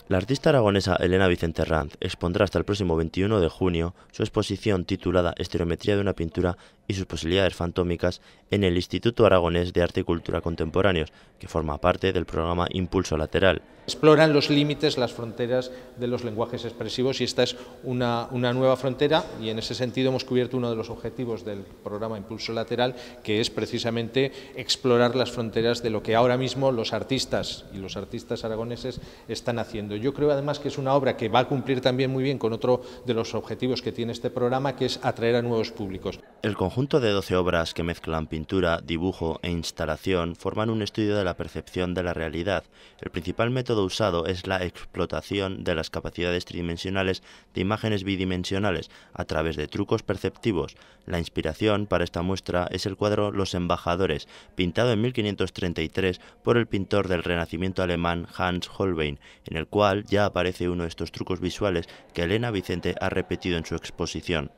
La artista aragonesa Elena Vicente Ranz expondrá hasta el próximo 21 de junio su exposición titulada Estereometría de una pintura y sus posibilidades fantómicas en el Instituto Aragonés de Arte y Cultura Contemporáneos, que forma parte del programa Impulso Lateral. Exploran los límites, las fronteras de los lenguajes expresivos y esta es una nueva frontera y en ese sentido hemos cubierto uno de los objetivos del programa Impulso Lateral, que es precisamente explorar las fronteras de lo que ahora mismo los artistas y los artistas aragoneses están haciendo. Yo creo además que es una obra que va a cumplir también muy bien con otro de los objetivos que tiene este programa, que es atraer a nuevos públicos. El conjunto de 12 obras que mezclan pintura, dibujo e instalación forman un estudio de la percepción de la realidad. El principal método usado es la explotación de las capacidades tridimensionales de imágenes bidimensionales a través de trucos perceptivos. La inspiración para esta muestra es el cuadro Los Embajadores, pintado en 1533 por el pintor del Renacimiento alemán Hans Holbein, en el cual ya aparece uno de estos trucos visuales que Elena Vicente ha repetido en su exposición.